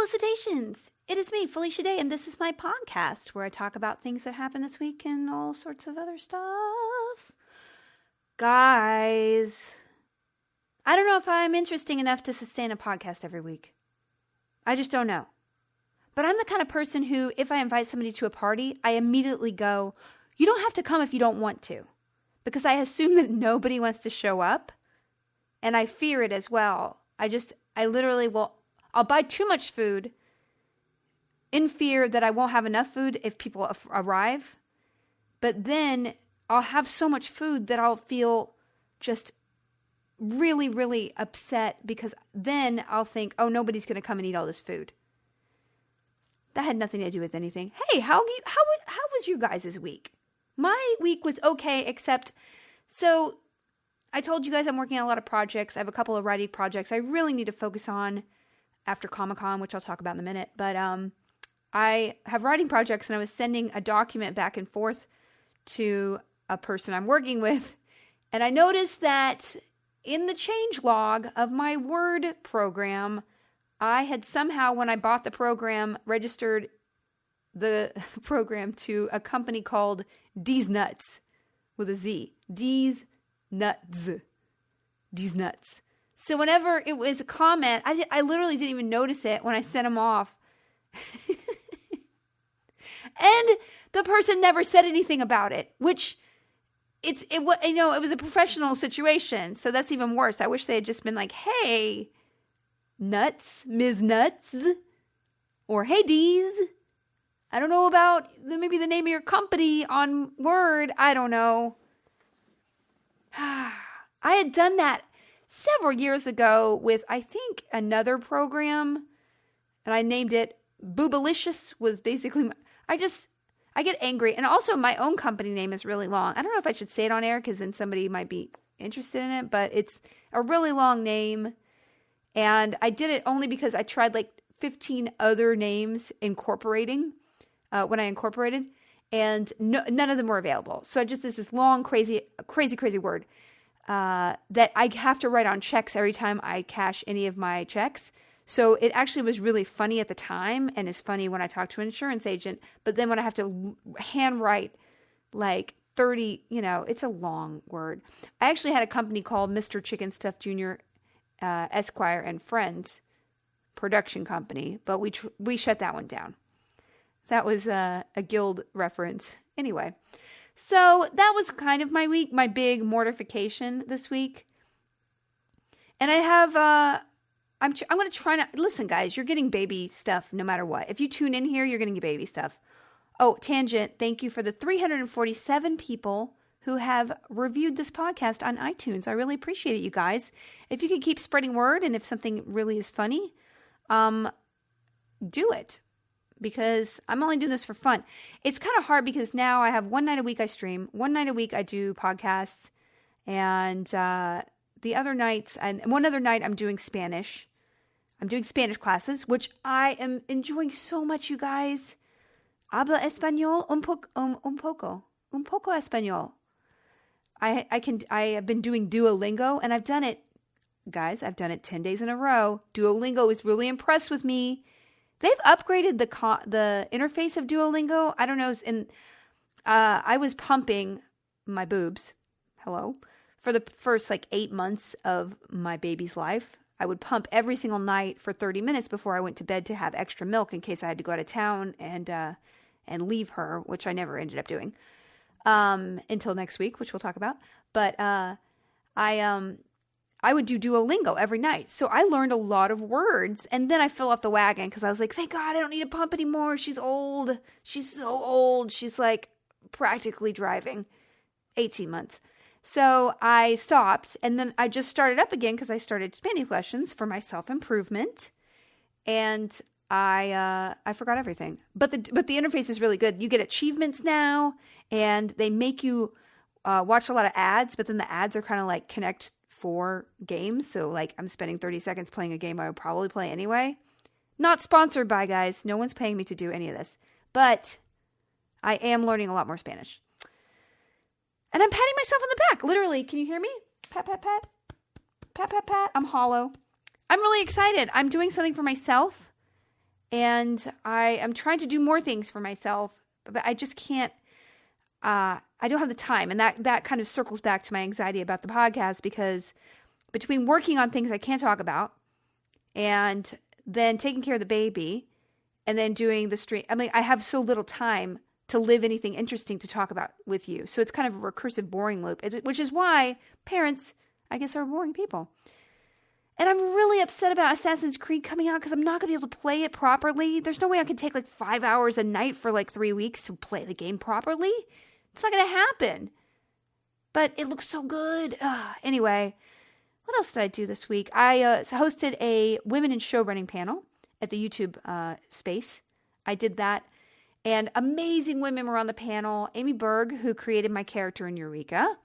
Felicitations! It is me, Felicia Day, and this is my podcast where I talk about things that happened this week and all sorts of other stuff. Guys, I don't know if I'm interesting enough to sustain a podcast every week. I just don't know. But I'm the kind of person who, if I invite somebody to a party, I immediately go, you don't have to come if you don't want to. Because I assume that nobody wants to show up, and I fear it as well. I'll buy too much food in fear that I won't have enough food if people arrive. But then I'll have so much food that I'll feel just really, really upset because then I'll think, oh, nobody's going to come and eat all this food. That had nothing to do with anything. Hey, how was you guys' week? My week was okay, except, so I told you guys I'm working on a lot of projects. I have a couple of writing projects I really need to focus on after Comic-Con, which I'll talk about in a minute. But I have writing projects, and I was sending a document back and forth to a person I'm working with. And I noticed that in the change log of my Word program, I had somehow, when I bought the program, registered the program to a company called D's Nuts with a Z. D's Nuts. D's Nuts. So whenever it was a comment, I literally didn't even notice it when I sent them off. And the person never said anything about it, which it was a professional situation. So that's even worse. I wish they had just been like, hey, Nuts, Ms. Nuts, or hey, D's. I don't know about maybe the name of your company on Word. I don't know. I had done that several years ago with, I think, another program, and I named it Boobalicious. Was basically, I get angry. And also my own company name is really long. I don't know if I should say it on air because then somebody might be interested in it, but it's a really long name. And I did it only because I tried like 15 other names incorporating when I incorporated, and none of them were available. So this long, crazy word that I have to write on checks every time I cash any of my checks. So it actually was really funny at the time and is funny when I talk to an insurance agent. But then when I have to handwrite like 30, it's a long word. I actually had a company called Mr. Chicken Stuff Jr. Esquire and Friends production company, but we shut that one down. That was a guild reference. Anyway, so that was kind of my week, my big mortification this week. And I have, I'm going to try not, listen guys, you're getting baby stuff no matter what. If you tune in here, you're going to get baby stuff. Oh, tangent, thank you for the 347 people who have reviewed this podcast on iTunes. I really appreciate it, you guys. If you could keep spreading word, and if something really is funny, do it. Because I'm only doing this for fun. It's kind of hard because now I have one night a week I stream. One night a week I do podcasts. And the other nights, and one other night I'm doing Spanish. I'm doing Spanish classes, which I am enjoying so much, you guys. Habla español un poco español. I have been doing Duolingo, and I've done it, guys, I've done it 10 days in a row. Duolingo is really impressed with me. They've upgraded the interface of Duolingo. I don't know. I was pumping my boobs. Hello. For the first 8 months of my baby's life. I would pump every single night for 30 minutes before I went to bed to have extra milk in case I had to go out of town and leave her, which I never ended up doing until next week, which we'll talk about. But I would do Duolingo every night. So I learned a lot of words, and then I fell off the wagon because I was like, thank God I don't need to pump anymore. She's old. She's so old. She's practically driving. 18 months. So I stopped, and then I just started up again because I started Spanish lessons for my self-improvement, and I forgot everything. But the interface is really good. You get achievements now, and they make you watch a lot of ads, but then the ads are kind of connect for games. So I'm spending 30 seconds playing a game I would probably play anyway. Not sponsored by, guys. No one's paying me to do any of this. But I am learning a lot more Spanish. And I'm patting myself on the back. Literally, can you hear me? Pat, pat, pat. Pat, pat, pat. I'm hollow. I'm really excited. I'm doing something for myself. And I am trying to do more things for myself, but I just can't. I don't have the time, and that kind of circles back to my anxiety about the podcast, because between working on things I can't talk about and then taking care of the baby and then doing the stream, I mean, I have so little time to live anything interesting to talk about with you. So it's kind of a recursive boring loop, which is why parents, I guess, are boring people. And I'm really upset about Assassin's Creed coming out because I'm not going to be able to play it properly. There's no way I can take like 5 hours a night for like 3 weeks to play the game properly. It's not going to happen. But it looks so good. Anyway, what else did I do this week? I hosted a women in show running panel at the YouTube space. I did that. And amazing women were on the panel. Amy Berg, who created my character in Eureka.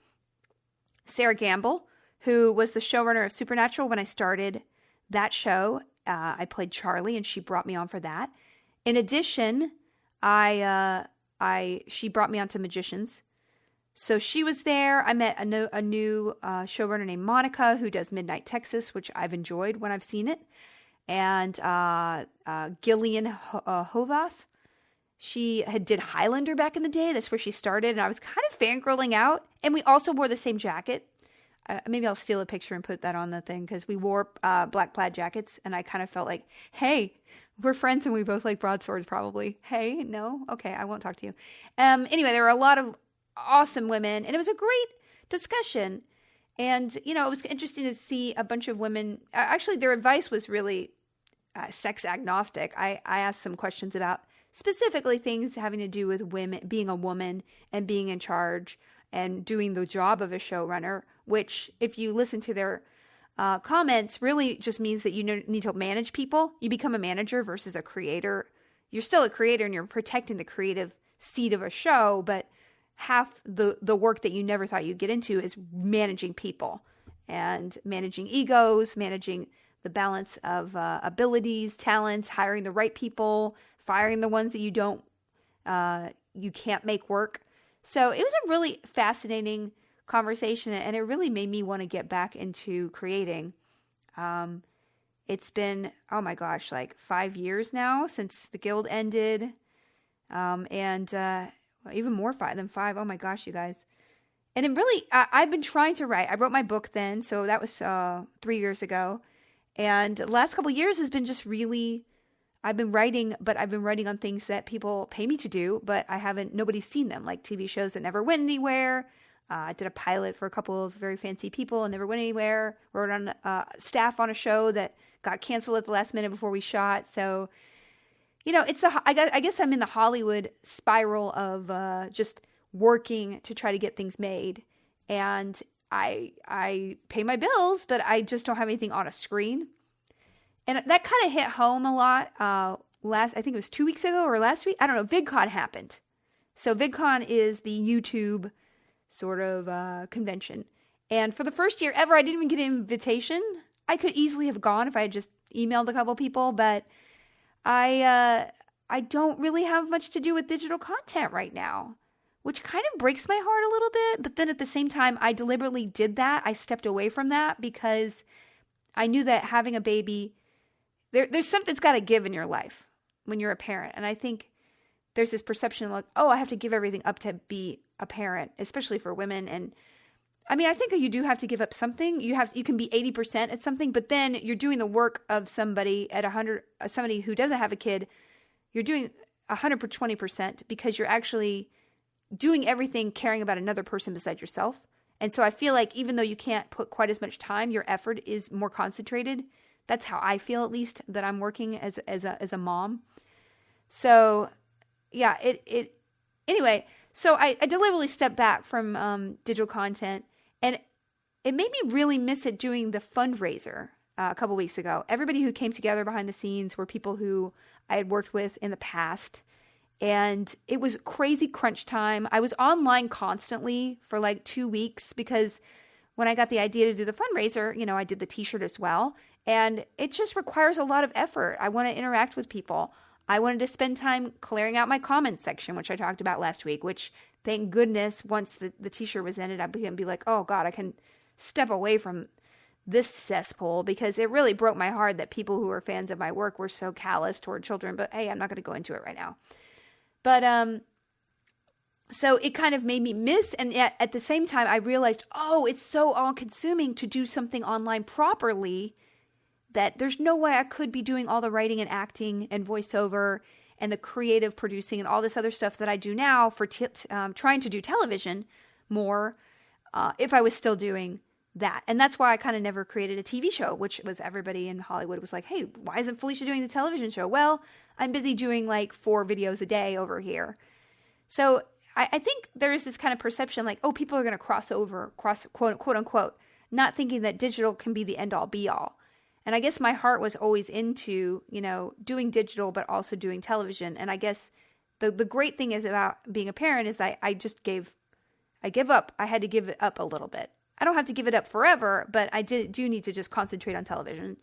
Sarah Gamble, who was the showrunner of Supernatural when I started that show. I played Charlie, and she brought me on for that. In addition, she brought me on to Magicians. So she was there. I met a new showrunner named Monica, who does Midnight Texas, which I've enjoyed when I've seen it. And Gillian Hovath. She did Highlander back in the day. That's where she started. And I was kind of fangirling out. And we also wore the same jacket. Maybe I'll steal a picture and put that on the thing, because we wore black plaid jackets. And I kind of felt like, hey, we're friends and we both like broadswords probably. Hey, no? Okay, I won't talk to you. Anyway, there were a lot of awesome women. And it was a great discussion. And, it was interesting to see a bunch of women. Actually, their advice was really sex agnostic. I asked some questions about specifically things having to do with women, being a woman and being in charge and doing the job of a showrunner, which, if you listen to their comments, really just means that you need to manage people. You become a manager versus a creator. You're still a creator and you're protecting the creative seat of a show, but half the work that you never thought you'd get into is managing people and managing egos, managing the balance of abilities, talents, hiring the right people, firing the ones that you can't make work. So it was a really fascinating conversation, and it really made me want to get back into creating. It's been, oh my gosh, like 5 years now since the guild ended, and even more than 5. Oh my gosh, you guys. And it really, I've been trying to write. I wrote my book then, so that was 3 years ago. And the last couple of years has been just really, I've been writing, but I've been writing on things that people pay me to do, but nobody's seen them, like TV shows that never went anywhere. I did a pilot for a couple of very fancy people and never went anywhere. Wrote on staff on a show that got canceled at the last minute before we shot. So, it's I guess I'm in the Hollywood spiral of just working to try to get things made. And I pay my bills, but I just don't have anything on a screen. And that kind of hit home a lot. I think it was 2 weeks ago or last week. I don't know. VidCon happened. So VidCon is the YouTube sort of convention. And for the first year ever, I didn't even get an invitation. I could easily have gone if I had just emailed a couple people, but I don't really have much to do with digital content right now, which kind of breaks my heart a little bit. But then at the same time, I deliberately did that. I stepped away from that because I knew that having a baby, there's something that's got to give in your life when you're a parent. And I think there's this perception like, oh, I have to give everything up to be a parent, especially for women. And I mean, I think you do have to give up something. You can be 80% at something, but then you're doing the work of somebody at 100, somebody who doesn't have a kid. You're doing 120% because you're actually doing everything caring about another person besides yourself. And so I feel like even though you can't put quite as much time, your effort is more concentrated. That's how I feel, at least, that I'm working as a mom. So yeah, anyway, so I deliberately stepped back from digital content, and it made me really miss it doing the fundraiser a couple weeks ago. Everybody who came together behind the scenes were people who I had worked with in the past, and it was crazy crunch time. I was online constantly for like 2 weeks because when I got the idea to do the fundraiser, I did the t-shirt as well, and it just requires a lot of effort. I want to interact with people. I wanted to spend time clearing out my comments section, which I talked about last week, which thank goodness once the t-shirt was ended, I began to be like, oh God, I can step away from this cesspool, because it really broke my heart that people who were fans of my work were so callous toward children. But hey, I'm not going to go into it right now. But so it kind of made me miss, and yet at the same time I realized, oh, it's so all-consuming to do something online properly that there's no way I could be doing all the writing and acting and voiceover and the creative producing and all this other stuff that I do now for trying to do television more if I was still doing that. And that's why I kind of never created a TV show, which was everybody in Hollywood was like, hey, why isn't Felicia doing the television show? Well, I'm busy doing like 4 videos a day over here. So I think there's this kind of perception like, oh, people are going to cross quote unquote, not thinking that digital can be the end all be all. And I guess my heart was always into, doing digital, but also doing television. And I guess the great thing is about being a parent is I give up. I had to give it up a little bit. I don't have to give it up forever, but I do need to just concentrate on television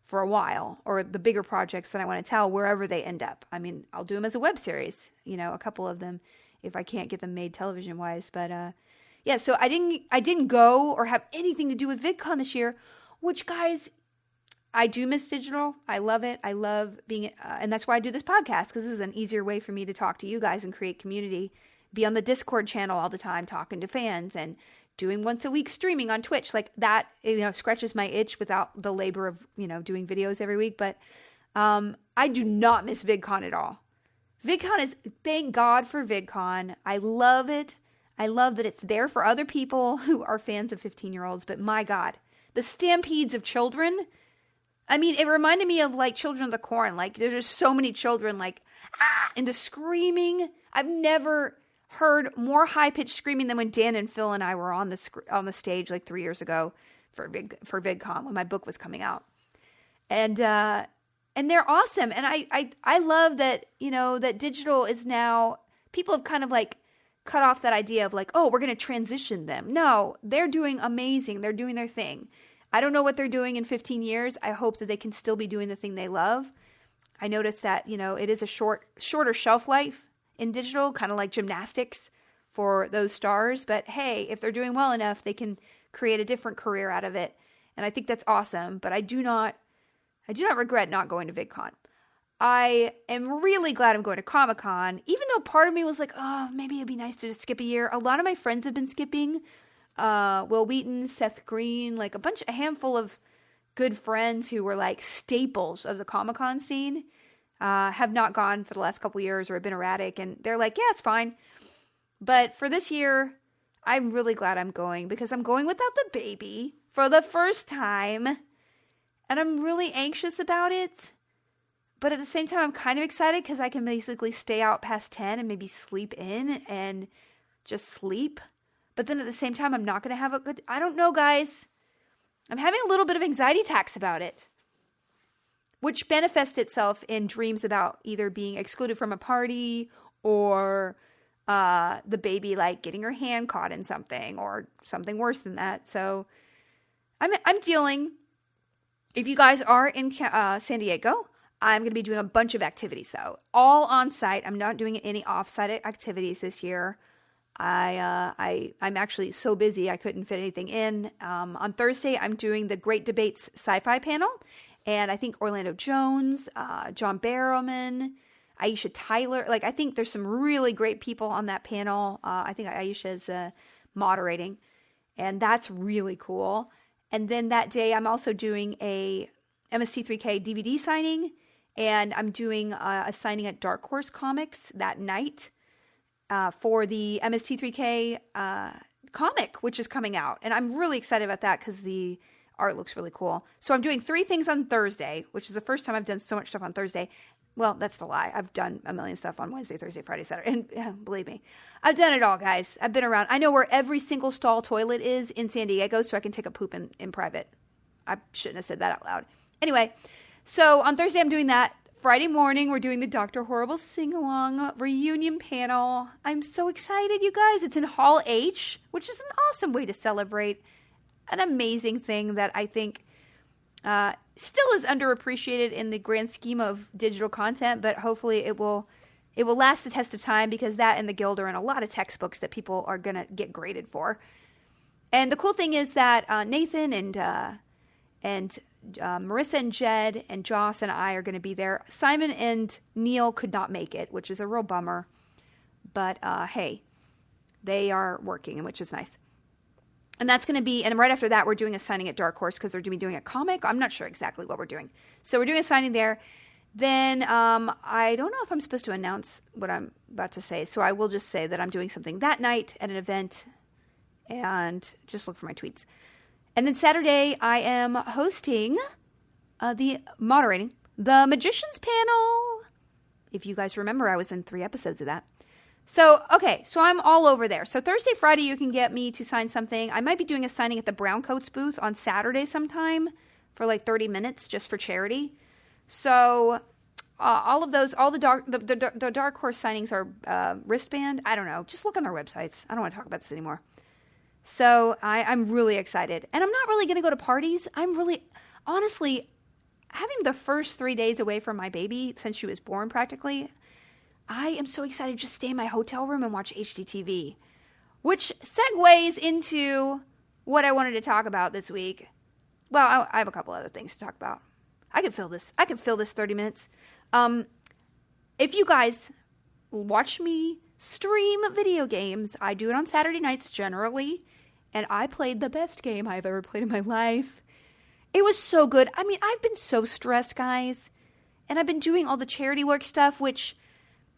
for a while, or the bigger projects that I want to tell wherever they end up. I mean, I'll do them as a web series, a couple of them if I can't get them made television wise. But yeah, so I didn't go or have anything to do with VidCon this year, which, guys, I do miss digital. I love it. I love being, and that's why I do this podcast, because this is an easier way for me to talk to you guys and create community, be on the Discord channel all the time, talking to fans, and doing once a week streaming on Twitch. Like that, scratches my itch without the labor of, doing videos every week. But I do not miss VidCon at all. VidCon is, thank God for VidCon. I love it. I love that it's there for other people who are fans of 15-year-olds. But my God, the stampedes of children. I mean, it reminded me of like Children of the Corn. Like there's just so many children like, and the screaming. I've never heard more high-pitched screaming than when Dan and Phil and I were on the stage like 3 years ago for VidCon when my book was coming out. And they're awesome. And I love that, that digital is now, people have kind of like cut off that idea of like, oh, we're going to transition them. No, they're doing amazing. They're doing their thing. I don't know what they're doing in 15 years. I hope that they can still be doing the thing they love. I noticed that, it is a shorter shelf life in digital, kind of like gymnastics for those stars. But hey, if they're doing well enough, they can create a different career out of it. And I think that's awesome. But I do not regret not going to VidCon. I am really glad I'm going to Comic-Con, even though part of me was like, oh, maybe it'd be nice to just skip a year. A lot of my friends have been skipping. Will Wheaton, Seth Green, like a handful of good friends who were like staples of the Comic-Con scene, have not gone for the last couple years or have been erratic. And they're like, yeah, it's fine. But for this year, I'm really glad I'm going, because I'm going without the baby for the first time. And I'm really anxious about it. But at the same time, I'm kind of excited because I can basically stay out past 10 and maybe sleep in and just sleep. But then at the same time, I'm not going to have I don't know, guys. I'm having a little bit of anxiety attacks about it, which manifests itself in dreams about either being excluded from a party or the baby like getting her hand caught in something or something worse than that. So I'm dealing. If you guys are in San Diego, I'm going to be doing a bunch of activities though, all on site. I'm not doing any off-site activities this year. I'm actually so busy I couldn't fit anything in. On Thursday, I'm doing the Great Debates Sci-Fi panel, and I think Orlando Jones, John Barrowman, Aisha Tyler. Like, I think there's some really great people on that panel. I think Aisha is moderating, and that's really cool. And then that day, I'm also doing a MST3K DVD signing, and I'm doing a signing at Dark Horse Comics that night. For the MST3K comic, which is coming out. And I'm really excited about that because the art looks really cool. So I'm doing 3 things on Thursday, which is the first time I've done so much stuff on Thursday. Well, that's the lie. I've done a million stuff on Wednesday, Thursday, Friday, Saturday. And believe me, I've done it all, guys. I've been around. I know where every single stall toilet is in San Diego, so I can take a poop in private. I shouldn't have said that out loud. Anyway, so on Thursday, I'm doing that. Friday morning, we're doing the Dr. Horrible sing-along reunion panel. I'm so excited, you guys. It's in Hall H, which is an awesome way to celebrate an amazing thing that I think still is underappreciated in the grand scheme of digital content, but hopefully it will last the test of time, because that and the Guild are in a lot of textbooks that people are going to get graded for. And the cool thing is that Nathan and And Marissa and Jed and Joss and I are going to be there. Simon and Neil could not make it, which is a real bummer. But hey, they are working, which is nice. And that's going to be, and right after that, we're doing a signing at Dark Horse because they're going to be doing a comic. I'm not sure exactly what we're doing. So we're doing a signing there. Then I don't know if I'm supposed to announce what I'm about to say. So I will just say that I'm doing something that night at an event, and just look for my tweets. And then Saturday, I am hosting, moderating the Magicians panel. If you guys remember, I was in 3 episodes of that. So, okay, so I'm all over there. So Thursday, Friday, you can get me to sign something. I might be doing a signing at the Browncoats booth on Saturday sometime for like 30 minutes just for charity. So all of those, all the Dark Horse signings are wristband. I don't know. Just look on their websites. I don't want to talk about this anymore. So I'm really excited. And I'm not really going to go to parties. I'm really, honestly, having the first 3 days away from my baby since she was born practically, I am so excited to just stay in my hotel room and watch HGTV, which segues into what I wanted to talk about this week. Well, I have a couple other things to talk about. I can fill this 30 minutes. If you guys watch me stream video games, I do it on Saturday nights generally, and I played the best game I've ever played in my life. It was so good. I mean, I've been so stressed, guys, and I've been doing all the charity work stuff, which,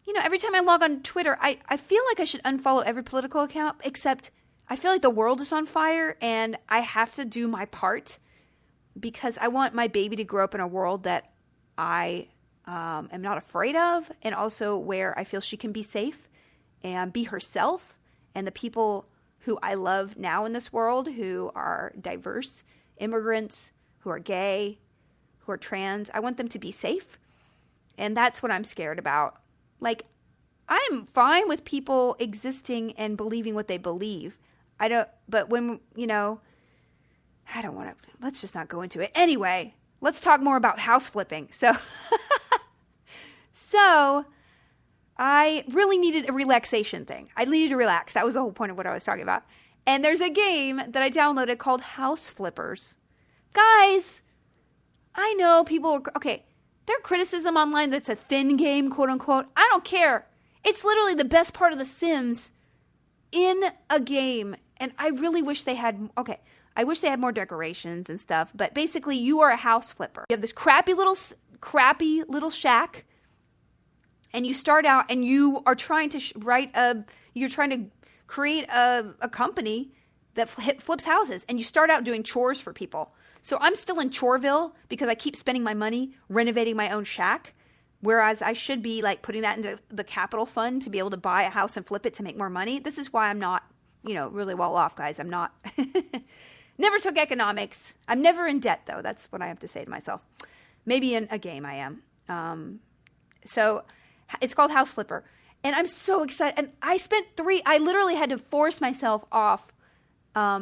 you know, every time I log on Twitter, I feel like I should unfollow every political account, except I feel like the world is on fire, and I have to do my part because I want my baby to grow up in a world that I am not afraid of, and also where I feel she can be safe and be herself. And the people who I love now in this world, who are diverse, immigrants, who are gay, who are trans, I want them to be safe. And that's what I'm scared about. Like, I'm fine with people existing and believing what they believe. But when, you know, I don't want to, let's just not go into it. Anyway, let's talk more about house flipping. So I really needed a relaxation thing. I needed to relax. That was the whole point of what I was talking about. And there's a game that I downloaded called House Flippers. Guys, I know people are, okay, their criticism online that's a thin game, quote unquote. I don't care. It's literally the best part of The Sims in a game. And I really wish they had, I wish they had more decorations and stuff. But basically, you are a house flipper. You have this crappy little shack. And you start out and you are trying to you're trying to create a company that flips houses. And you start out doing chores for people. So I'm still in Choreville because I keep spending my money renovating my own shack. Whereas I should be like putting that into the capital fund to be able to buy a house and flip it to make more money. This is why I'm not, you know, really well off, guys. I'm not, never took economics. I'm never in debt though. That's what I have to say to myself. Maybe in a game I am. So it's called House Flipper. And I'm so excited. And I literally had to force myself off.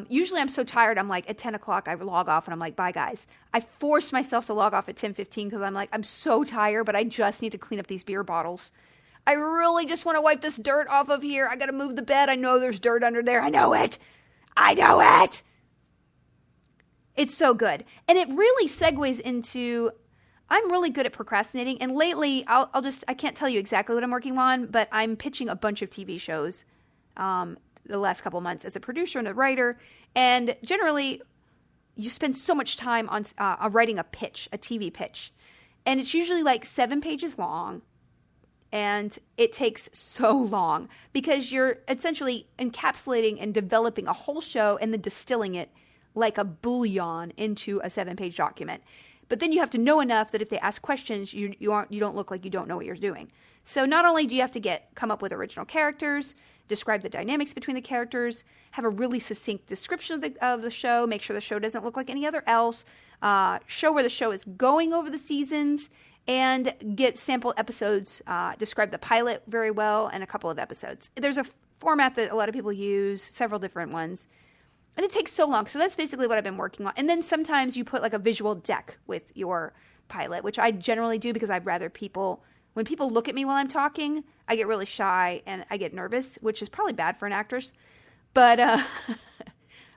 Usually I'm so tired. I'm like at 10 o'clock, I log off and I'm like, bye guys. I forced myself to log off at 10:15 because I'm like, I'm so tired, but I just need to clean up these beer bottles. I really just want to wipe this dirt off of here. I got to move the bed. I know there's dirt under there. I know it. It's so good. And it really segues into, I'm really good at procrastinating. And lately, I can't tell you exactly what I'm working on, but I'm pitching a bunch of TV shows the last couple months as a producer and a writer. And generally, you spend so much time on writing a TV pitch. And it's usually like 7 pages long. And it takes so long because you're essentially encapsulating and developing a whole show and then distilling it like a bouillon into a 7-page document. But then you have to know enough that if they ask questions, you don't look like you don't know what you're doing. So not only do you have to come up with original characters, describe the dynamics between the characters, have a really succinct description of the show, make sure the show doesn't look like any other else, show where the show is going over the seasons, and get sample episodes, describe the pilot very well, and a couple of episodes. There's a format that a lot of people use, several different ones. And it takes so long. So that's basically what I've been working on. And then sometimes you put like a visual deck with your pilot, which I generally do because I'd rather when people look at me while I'm talking, I get really shy and I get nervous, which is probably bad for an actress. But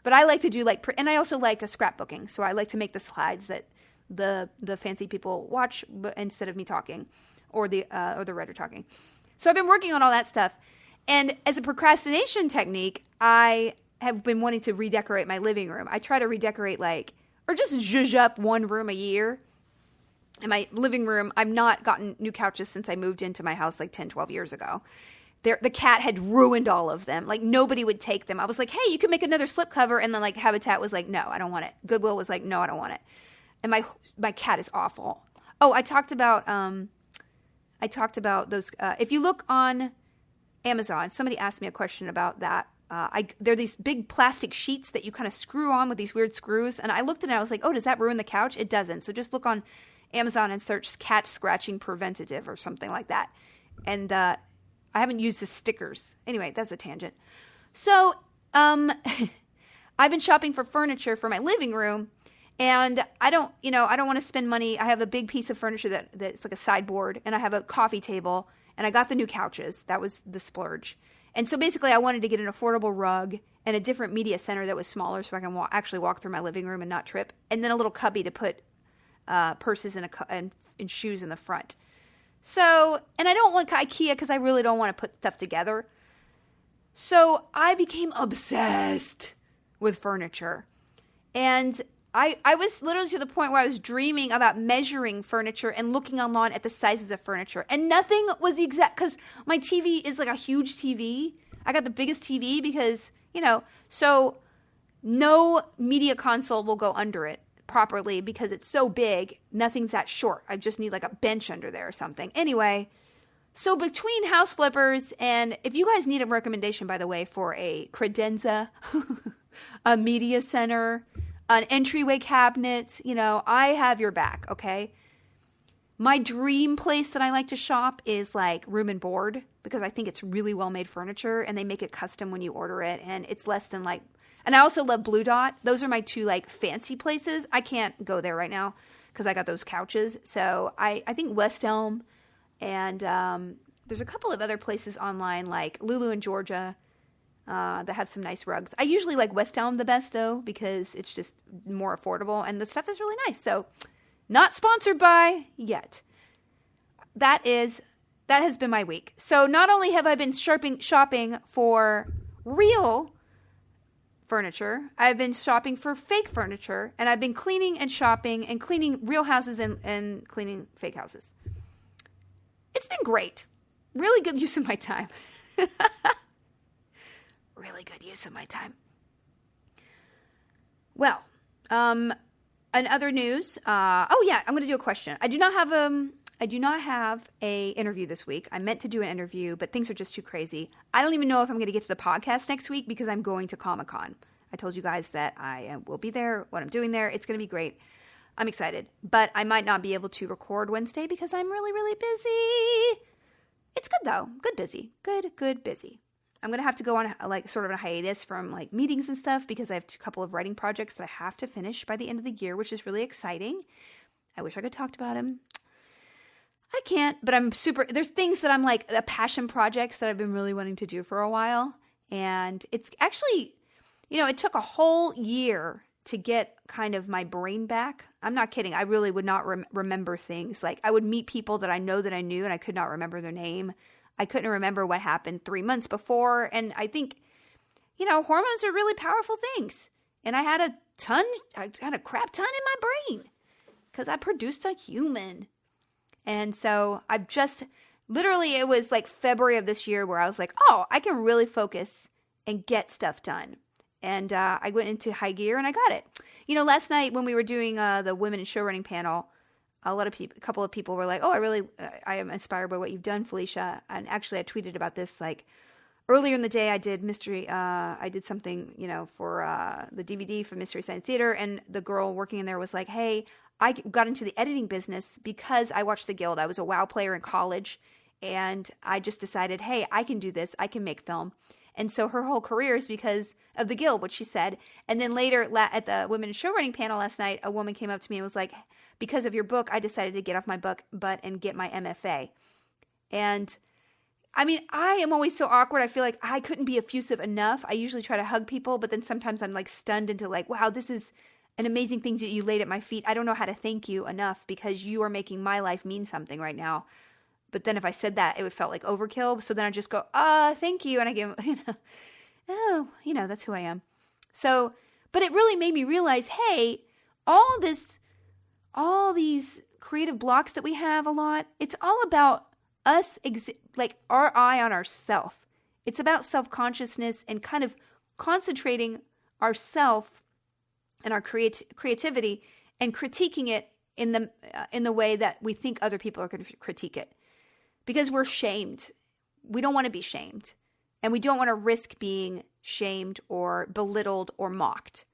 But I like to do and I also like a scrapbooking. So I like to make the slides that the fancy people watch instead of me talking or the writer talking. So I've been working on all that stuff. And as a procrastination technique, I have been wanting to redecorate my living room. I try to redecorate or just zhuzh up one room a year. In my living room, I've not gotten new couches since I moved into my house 10, 12 years ago. The cat had ruined all of them. Nobody would take them. I was like, hey, you can make another slipcover. And then Habitat was like, no, I don't want it. Goodwill was like, no, I don't want it. And my cat is awful. Oh, I talked about those. If you look on Amazon, somebody asked me a question about that. There are these big plastic sheets that you kind of screw on with these weird screws. And I looked at it and I was like, oh, does that ruin the couch? It doesn't. So just look on Amazon and search cat scratching preventative or something like that. And I haven't used the stickers. Anyway, that's a tangent. So I've been shopping for furniture for my living room. And I don't want to spend money. I have a big piece of furniture that's like a sideboard. And I have a coffee table. And I got the new couches. That was the splurge. And so basically I wanted to get an affordable rug and a different media center that was smaller so I can actually walk through my living room and not trip. And then a little cubby to put purses and shoes in the front. So, and I don't like IKEA because I really don't want to put stuff together. So I became obsessed with furniture. And I was literally to the point where I was dreaming about measuring furniture and looking online at the sizes of furniture. And nothing was the exact, because my TV is a huge TV. I got the biggest TV because, so no media console will go under it properly because it's so big. Nothing's that short. I just need a bench under there or something. Anyway, so between House Flippers and if you guys need a recommendation, by the way, for a credenza, a media center, an entryway cabinet, I have your back, okay? My dream place that I like to shop is Room and Board because I think it's really well-made furniture and they make it custom when you order it and it's less than and I also love Blue Dot. Those are my two fancy places. I can't go there right now because I got those couches. So I think West Elm and there's a couple of other places online like Lulu in Georgia that have some nice rugs. I usually like West Elm the best though because it's just more affordable and the stuff is really nice. So not sponsored by yet. That has been my week. So not only have I been shopping for real furniture, I've been shopping for fake furniture, and I've been cleaning and shopping and cleaning real houses and cleaning fake houses. It's been great. Really good use of my time. Really good use of my time. Well, in other news, I'm going to do a question. I do not have a interview this week. I meant to do an interview, but things are just too crazy. I don't even know if I'm going to get to the podcast next week because I'm going to Comic-Con. I told you guys that I will be there, what I'm doing there. It's going to be great. I'm excited, but I might not be able to record Wednesday because I'm really, really busy. It's good though. Good busy. Good busy. I'm going to have to go on sort of a hiatus from meetings and stuff because I have a couple of writing projects that I have to finish by the end of the year, which is really exciting. I wish I could talk about them. I can't, but there's things that I'm a passion projects that I've been really wanting to do for a while. And it's actually, it took a whole year to get kind of my brain back. I'm not kidding. I really would not remember things. I would meet people that I know that I knew and I could not remember their name. I couldn't remember what happened 3 months before. And I think, hormones are really powerful things. And I had a crap ton in my brain because I produced a human. And so I've just, literally it was February of this year where I was I can really focus and get stuff done. And I went into high gear and I got it. Last night when we were doing the women in show running panel, a couple of people were like, oh, I am inspired by what you've done, Felicia. And actually I tweeted about this earlier in the day. I did I did something, for the DVD for Mystery Science Theater. And the girl working in there was like, hey, I got into the editing business because I watched The Guild. I was a WoW player in college and I just decided, hey, I can do this. I can make film. And so her whole career is because of The Guild, what she said. And then later at the Women in Showrunning panel last night, a woman came up to me and was like, because of your book, I decided to get off my butt and get my MFA. And I mean, I am always so awkward. I feel like I couldn't be effusive enough. I usually try to hug people, but then sometimes I'm like stunned into like, wow, this is an amazing thing that you laid at my feet. I don't know how to thank you enough because you are making my life mean something right now. But then if I said that, it would felt like overkill. So then I just go, thank you. And I give, that's who I am. So, but it really made me realize, hey, all these creative blocks that we have a lot, it's all about us, like our eye on ourself. It's about self-consciousness and kind of concentrating ourself and our creativity and critiquing it in the way that we think other people are going to critique it. Because we're shamed. We don't want to be shamed. And we don't want to risk being shamed or belittled or mocked.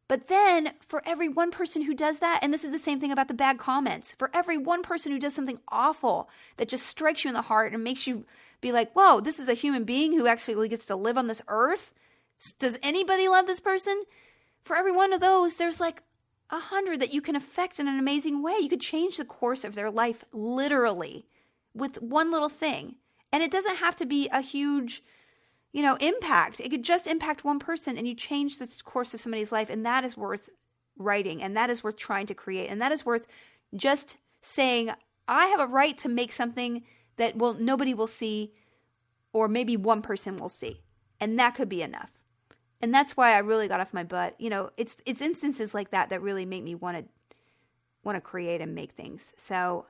But then for every one person who does that, and this is the same thing about the bad comments, for every one person who does something awful that just strikes you in the heart and makes you be like, whoa, this is a human being who actually gets to live on this earth. Does anybody love this person? For every one of those, there's like 100 that you can affect in an amazing way. You could change the course of their life literally with one little thing. And it doesn't have to be a huge impact. It could just impact one person and you change the course of somebody's life. And that is worth writing. And that is worth trying to create. And that is worth just saying, I have a right to make something that nobody will see, or maybe one person will see. And that could be enough. And that's why I really got off my butt. It's instances like that really make me want to create and make things. So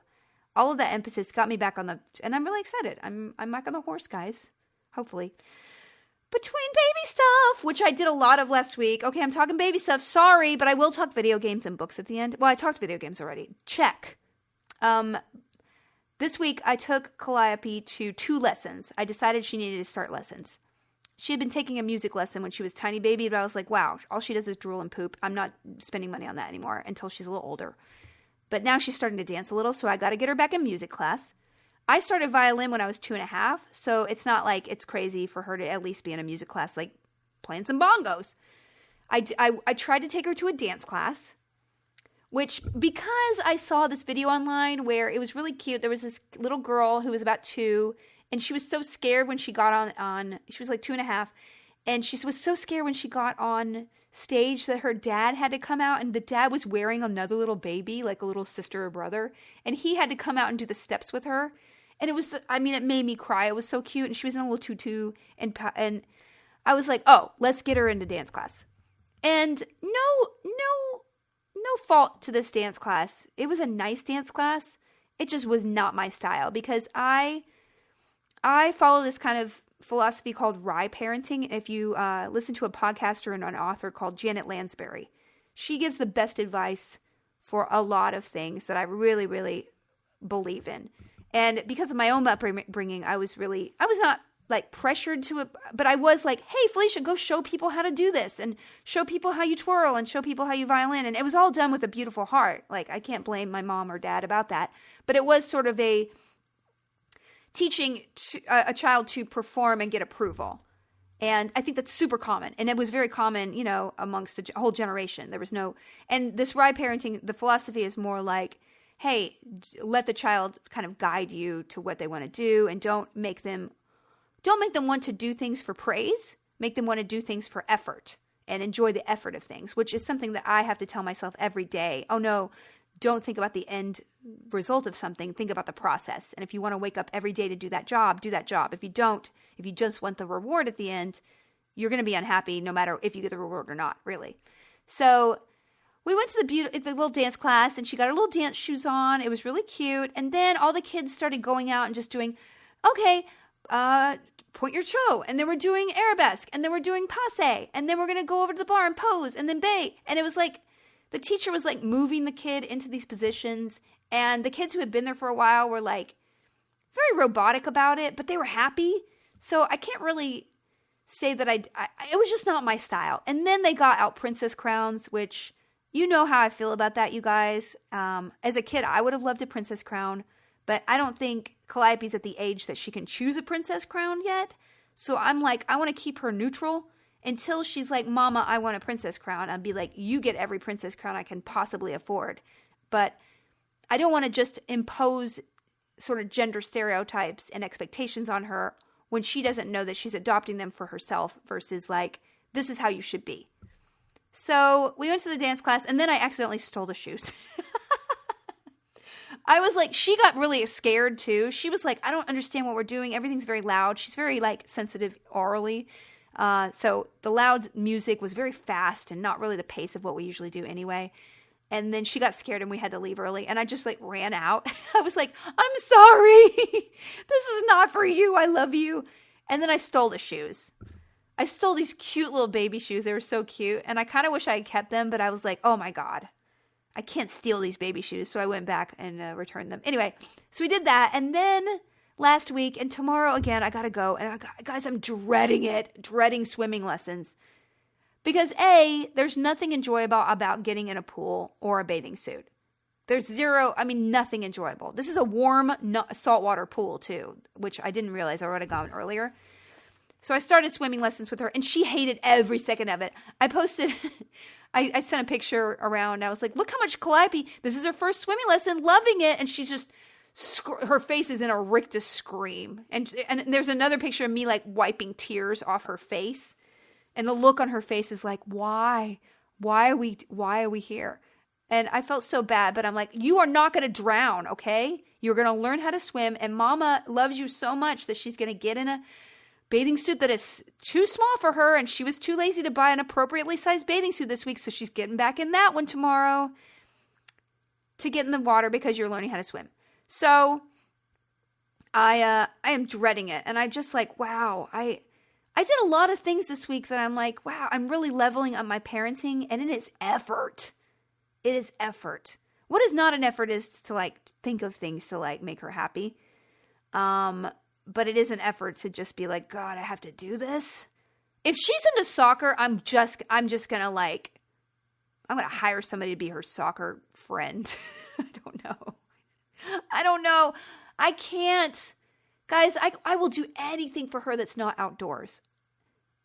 all of that emphasis got me back and I'm really excited. I'm back on the horse, guys. Hopefully. Between baby stuff, which I did a lot of last week. Okay, I'm talking baby stuff. Sorry, but I will talk video games and books at the end. Well, I talked video games already. Check. This week, I took Calliope to 2 lessons. I decided she needed to start lessons. She had been taking a music lesson when she was a tiny baby, but I was like, wow, all she does is drool and poop. I'm not spending money on that anymore until she's a little older. But now she's starting to dance a little, so I got to get her back in music class. I started violin when I was 2.5, so it's not like it's crazy for her to at least be in a music class, like playing some bongos. I tried to take her to a dance class, which, because I saw this video online where it was really cute, there was this little girl who was about 2, and she was so scared when she got on she was like 2.5, and she was so scared when she got on stage that her dad had to come out, and the dad was wearing another little baby, like a little sister or brother, and he had to come out and do the steps with her. And it made me cry. It was so cute. And she was in a little tutu. And I was like, oh, let's get her into dance class. And no fault to this dance class. It was a nice dance class. It just was not my style because I follow this kind of philosophy called rye parenting. If you listen to a podcaster and an author called Janet Lansbury, she gives the best advice for a lot of things that I really, really believe in. And because of my own upbringing, I was not like pressured to it, but I was like, hey, Felicia, go show people how to do this and show people how you twirl and show people how you violin. And it was all done with a beautiful heart. Like, I can't blame my mom or dad about that, but it was sort of a teaching a child to perform and get approval. And I think that's super common. And it was very common, amongst a whole generation. And this rye parenting, the philosophy is more like, hey, let the child kind of guide you to what they want to do, and don't make them want to do things for praise. Make them want to do things for effort and enjoy the effort of things, which is something that I have to tell myself every day. Oh no, don't think about the end result of something. Think about the process. And if you want to wake up every day to do that job, do that job. If you don't, if you just want the reward at the end, you're going to be unhappy no matter if you get the reward or not, really. So we went to the little dance class, and she got her little dance shoes on. It was really cute. And then all the kids started going out and just doing, okay, point your toe. And then we're doing arabesque. And then we're doing passe. And then we're going to go over to the bar and pose and then bay. And it was like, the teacher was like moving the kid into these positions. And the kids who had been there for a while were like very robotic about it, but they were happy. So I can't really say that it was just not my style. And then they got out princess crowns, which... You know how I feel about that, you guys. As a kid, I would have loved a princess crown, but I don't think Calliope's at the age that she can choose a princess crown yet. So I'm like, I want to keep her neutral until she's like, Mama, I want a princess crown. I'd be like, you get every princess crown I can possibly afford. But I don't want to just impose sort of gender stereotypes and expectations on her when she doesn't know that she's adopting them for herself versus like, this is how you should be. So we went to the dance class, and then I accidentally stole the shoes. I was like, she got really scared too. She was like, I don't understand what we're doing. Everything's very loud. She's very like sensitive orally. So the loud music was very fast and not really the pace of what we usually do anyway. And then she got scared and we had to leave early. And I just like ran out. I was like, I'm sorry. This is not for you. I love you. And then I stole the shoes. I stole these cute little baby shoes. They were so cute. And I kind of wish I had kept them, but I was like, oh my God, I can't steal these baby shoes. So I went back and returned them. Anyway, so we did that. And then last week and tomorrow again, I got to go. And guys, I'm dreading it. Dreading swimming lessons. Because A, there's nothing enjoyable about getting in a pool or a bathing suit. There's nothing enjoyable. This is a warm, saltwater pool too, which I didn't realize I would have gone earlier. So I started swimming lessons with her, and she hated every second of it. I posted, I sent a picture around. I was like, look how much Calliope, this is her first swimming lesson, loving it. And she's just, her face is in a rictus scream. And there's another picture of me like wiping tears off her face. And the look on her face is like, why? Why are we here? And I felt so bad, but I'm like, you are not going to drown, okay? You're going to learn how to swim. And Mama loves you so much that she's going to get in a bathing suit that is too small for her, and she was too lazy to buy an appropriately sized bathing suit this week, so she's getting back in that one tomorrow to get in the water because you're learning how to swim. So I am dreading it, and I'm just like, wow, I did a lot of things this week that I'm like, wow, I'm really leveling up my parenting, and it is effort. It is effort. What is not an effort is to like think of things to like make her happy. But it is an effort to just be like, God, I have to do this. If she's into soccer, I'm just going to like, I'm going to hire somebody to be her soccer friend. I don't know. I can't. Guys, I will do anything for her that's not outdoors.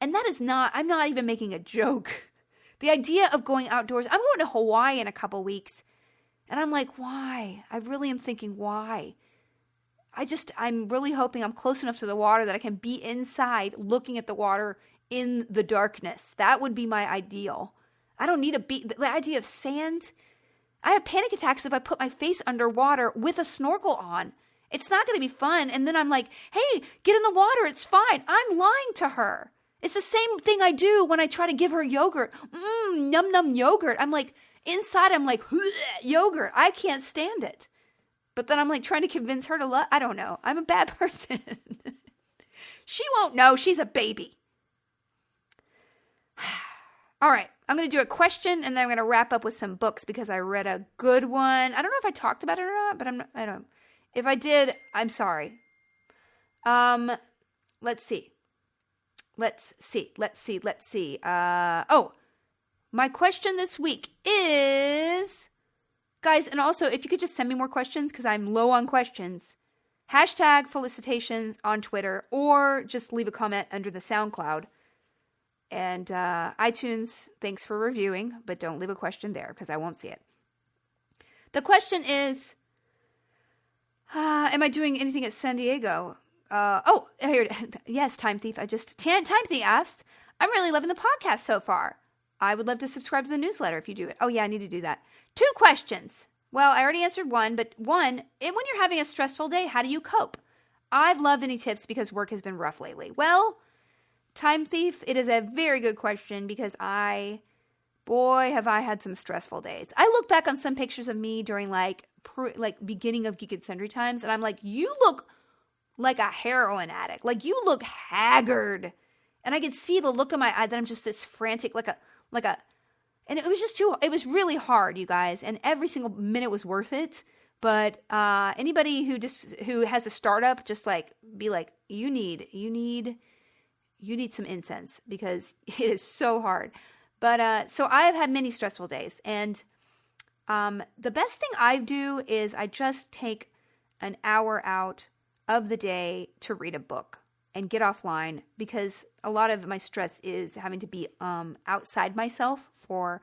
And that is not, I'm not even making a joke. The idea of going outdoors, I'm going to Hawaii in a couple weeks. And I'm like, why? I really am thinking, why? I'm really hoping I'm close enough to the water that I can be inside looking at the water in the darkness. That would be my ideal. I don't need the idea of sand. I have panic attacks if I put my face underwater with a snorkel on. It's not going to be fun. And then I'm like, hey, get in the water. It's fine. I'm lying to her. It's the same thing I do when I try to give her yogurt. Num num yogurt. I'm like, inside I'm like, yogurt. I can't stand it. But then I'm like trying to convince her to love. I don't know. I'm a bad person. She won't know. She's a baby. All right. I'm going to do a question and then I'm going to wrap up with some books because I read a good one. I don't know if I talked about it or not, but I don't. If I did, I'm sorry. Let's see. My question this week is... Guys, and also, if you could just send me more questions, because I'm low on questions, hashtag Felicitations on Twitter, or just leave a comment under the SoundCloud. And iTunes, thanks for reviewing, but don't leave a question there, because I won't see it. The question is, am I doing anything at San Diego? Here, yes, Time Thief. Time Thief asked, I'm really loving the podcast so far. I would love to subscribe to the newsletter if you do it. Oh, yeah, I need to do that. 2 questions. Well, I already answered one, but one, when you're having a stressful day, how do you cope? I've loved any tips because work has been rough lately. Well, Time Thief, it is a very good question because boy, have I had some stressful days. I look back on some pictures of me during like beginning of Geek and Sundry times, and I'm like, you look like a heroin addict. Like you look haggard. And I could see the look in my eye that I'm just this frantic, and it was really hard, you guys, and every single minute was worth it. But anybody who has a startup, just like be like, you need some incense because it is so hard. But so I have had many stressful days, and the best thing I do is I just take an hour out of the day to read a book and get offline, because a lot of my stress is having to be outside myself for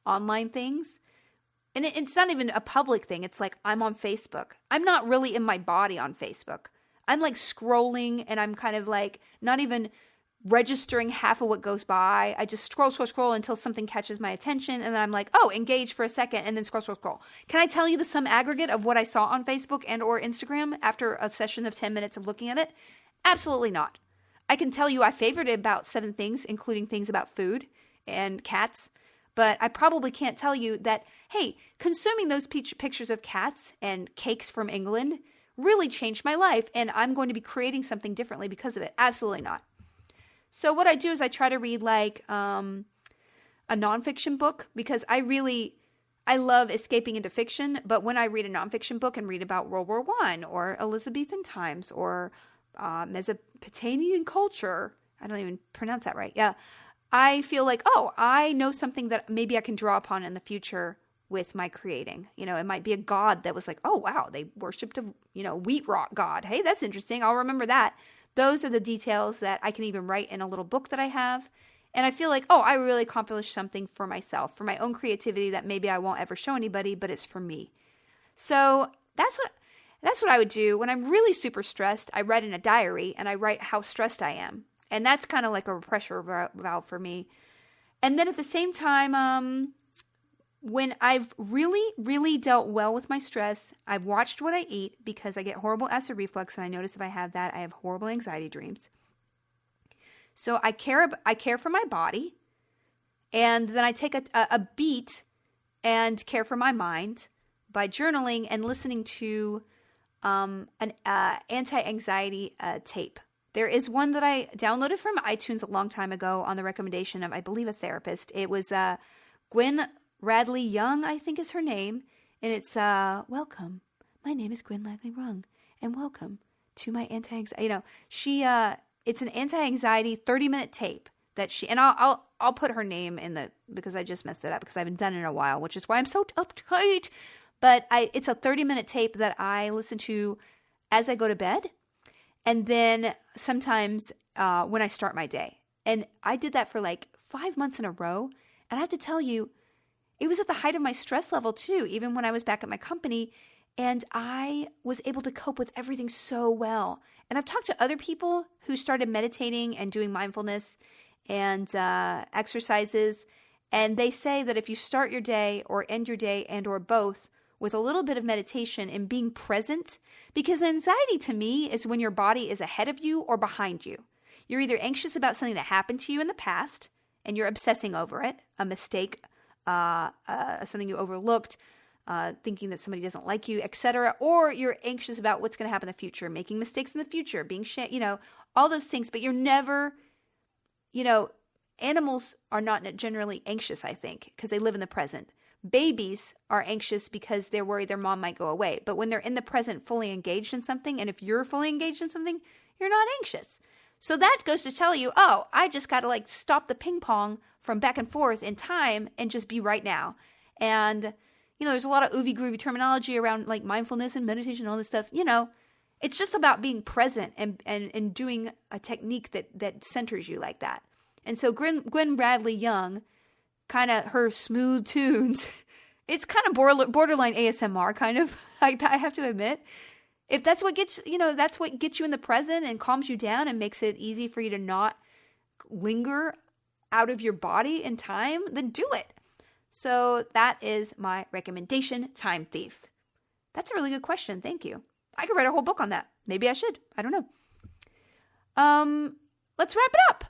online things. And it's not even a public thing. It's like I'm on Facebook. I'm not really in my body on Facebook. I'm like scrolling and I'm kind of like not even registering half of what goes by. I just scroll until something catches my attention. And then I'm like, oh, engage for a second and then scroll. Can I tell you the sum aggregate of what I saw on Facebook and or Instagram after a session of 10 minutes of looking at it? Absolutely not. I can tell you I favorited about 7 things, including things about food and cats. But I probably can't tell you that, hey, consuming those pictures of cats and cakes from England really changed my life, and I'm going to be creating something differently because of it. Absolutely not. So what I do is I try to read like a nonfiction book because I love escaping into fiction. But when I read a nonfiction book and read about World War I or Elizabethan times or Mesopotamian culture, I don't even pronounce that right. Yeah. I feel like, oh, I know something that maybe I can draw upon in the future with my creating. You know, it might be a god that was like, oh, wow, they worshipped a, wheat rock god. Hey, that's interesting. I'll remember that. Those are the details that I can even write in a little book that I have. And I feel like, oh, I really accomplished something for myself, for my own creativity that maybe I won't ever show anybody, but it's for me. So that's what I would do. When I'm really super stressed, I write in a diary and I write how stressed I am. And that's kind of like a pressure valve for me. And then at the same time, when I've really, really dealt well with my stress, I've watched what I eat because I get horrible acid reflux. And I notice if I have that, I have horrible anxiety dreams. So I care for my body. And then I take a beat and care for my mind by journaling and listening to an anti-anxiety tape. There is one that I downloaded from iTunes a long time ago on the recommendation of, I believe, a therapist. It was Gwen Radley Young, I think is her name. And it's, welcome. My name is Gwen Radley Young. And welcome to my anti-anxiety. It's an anti-anxiety 30-minute tape that and I'll put her name in because I just messed it up because I haven't done it in a while, which is why I'm so uptight. But it's a 30-minute tape that I listen to as I go to bed. And then sometimes when I start my day. And I did that for like 5 months in a row. And I have to tell you, it was at the height of my stress level too, even when I was back at my company. And I was able to cope with everything so well. And I've talked to other people who started meditating and doing mindfulness and exercises. And they say that if you start your day or end your day and or both with a little bit of meditation and being present, because anxiety to me is when your body is ahead of you or behind you. You're either anxious about something that happened to you in the past and you're obsessing over it, a mistake, something you overlooked, thinking that somebody doesn't like you, etc. Or you're anxious about what's going to happen in the future, making mistakes in the future, being all those things. But you're never, animals are not generally anxious, I think, because they live in the present. Babies are anxious because they're worried their mom might go away. But when they're in the present, fully engaged in something, and if you're fully engaged in something, you're not anxious. So that goes to tell you, oh, I just got to stop the ping pong from back and forth in time and just be right now. And, there's a lot of oovy-groovy terminology around mindfulness and meditation and all this stuff. It's just about being present and doing a technique that centers you like that. And so Gwen Radley Young, kind of her smooth tunes, it's kind of borderline ASMR kind of, I have to admit. If that's what gets, that's what gets you in the present and calms you down and makes it easy for you to not linger out of your body in time, then do it. So that is my recommendation, Time Thief. That's a really good question. Thank you. I could write a whole book on that. Maybe I should. I don't know. Let's wrap it up.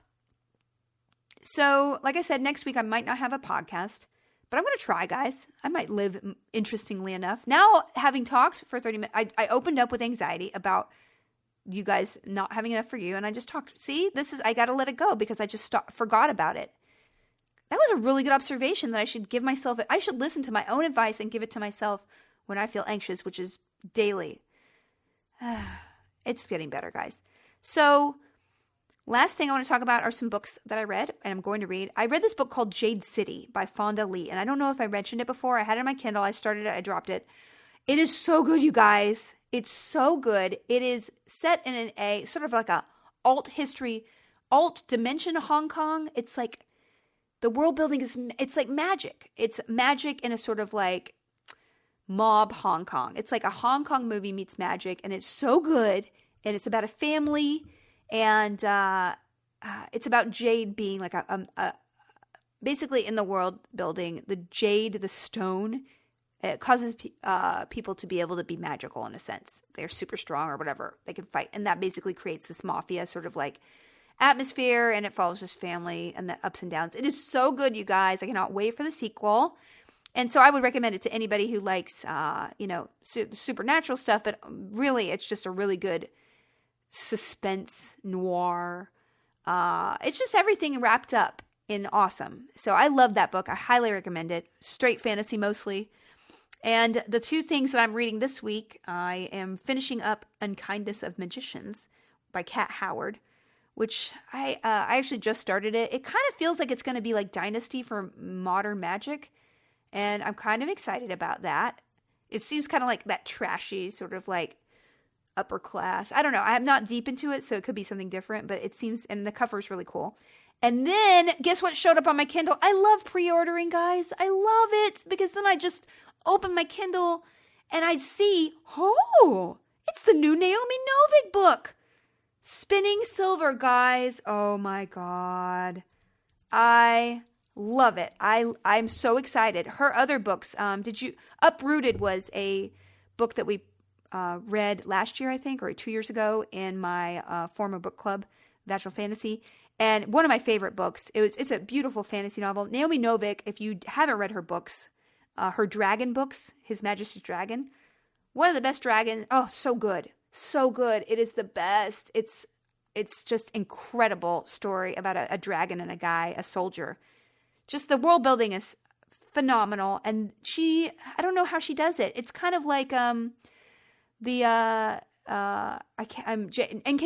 So, like I said, next week I might not have a podcast, but I'm going to try, guys. I might live interestingly enough. Now, having talked for 30 minutes, I opened up with anxiety about you guys not having enough for you, and I just talked. See, I got to let it go because I just forgot about it. That was a really good observation that I should listen to my own advice and give it to myself when I feel anxious, which is daily. It's getting better, guys. So, last thing I want to talk about are some books that I read and I'm going to read. I read this book called Jade City by Fonda Lee. And I don't know if I mentioned it before. I had it on my Kindle. I started it. I dropped it. It is so good, you guys. It's so good. It is set in a sort of like a alt dimension Hong Kong. It's like the world building it's like magic. It's magic in a sort of Mob Hong Kong. It's like a Hong Kong movie meets magic, and it's so good. And it's about a family, and it's about jade being like basically in the world building, the jade, the stone, it causes people to be able to be magical in a sense. They're super strong or whatever. They can fight. And that basically creates this mafia sort of like atmosphere, and it follows this family and the ups and downs. It is so good, you guys. I cannot wait for the sequel. And so I would recommend it to anybody who likes, supernatural stuff, but really it's just a really good suspense noir. It's just everything wrapped up in awesome. So I love that book. I highly recommend it. Straight fantasy mostly. And the two things that I'm reading this week, I am finishing up Unkindness of Magicians by Kat Howard, which I actually just started it. It kind of feels like it's going to be like Dynasty for modern magic, and I'm kind of excited about that. It seems kind of like that trashy sort of like upper class. I don't know. I'm not deep into it, so it could be something different, but it seems, and the cover is really cool. And then guess what showed up on my Kindle? I love pre-ordering, guys. I love it because then I just open my Kindle and I'd see, oh, it's the new Naomi Novik book. Spinning Silver, guys. Oh my God. I love it. I'm so excited. Her other books, Uprooted was a book that we read last year, I think, or 2 years ago in my former book club, Vaginal Fantasy. And one of my favorite books. It's a beautiful fantasy novel. Naomi Novik, if you haven't read her books, her dragon books, His Majesty's Dragon, one of the best dragon. Oh, so good. So good. It is the best. It's just incredible story about a dragon and a guy, a soldier. Just the world building is phenomenal. And I don't know how she does it. It's kind of like N.K.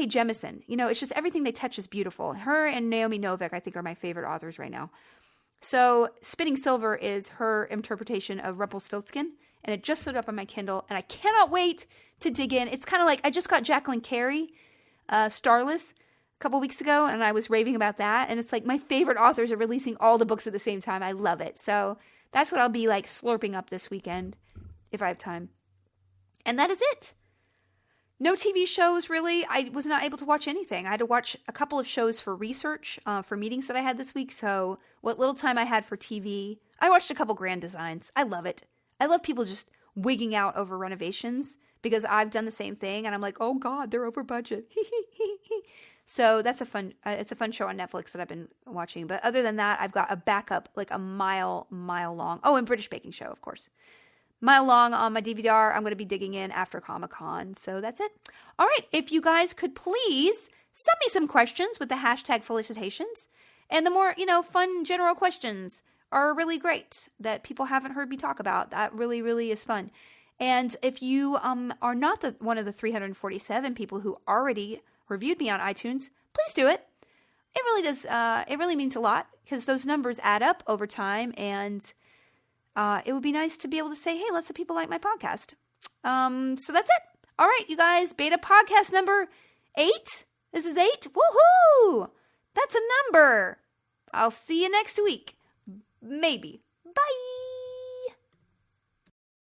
Jemisin. It's just everything they touch is beautiful. Her and Naomi Novik, I think, are my favorite authors right now. So Spinning Silver is her interpretation of Rumpelstiltskin, and it just showed up on my Kindle, and I cannot wait to dig in. It's kind of like I just got Jacqueline Carey, Starless, a couple weeks ago, and I was raving about that, and it's like my favorite authors are releasing all the books at the same time. I love it. So that's what I'll be like slurping up this weekend if I have time. And that is it. No TV shows, really. I was not able to watch anything. I had to watch a couple of shows for research, for meetings that I had this week. So what little time I had for TV, I watched a couple Grand Designs. I love it. I love people just wigging out over renovations because I've done the same thing. And I'm like, oh God, they're over budget. So that's it's a fun show on Netflix that I've been watching. But other than that, I've got a backup like a mile long. Oh, and British Baking Show, of course. Mile long on my DVR. I'm going to be digging in after Comic-Con. So that's it. All right. If you guys could please send me some questions with the hashtag felicitations. And the more, fun general questions are really great that people haven't heard me talk about. That really, really is fun. And if you are not one of the 347 people who already reviewed me on iTunes, please do it. It really does. It really means a lot because those numbers add up over time, and it would be nice to be able to say, hey, lots of people like my podcast. So that's it. All right, you guys, beta podcast number 8. This is 8. Woohoo! That's a number. I'll see you next week. Maybe. Bye.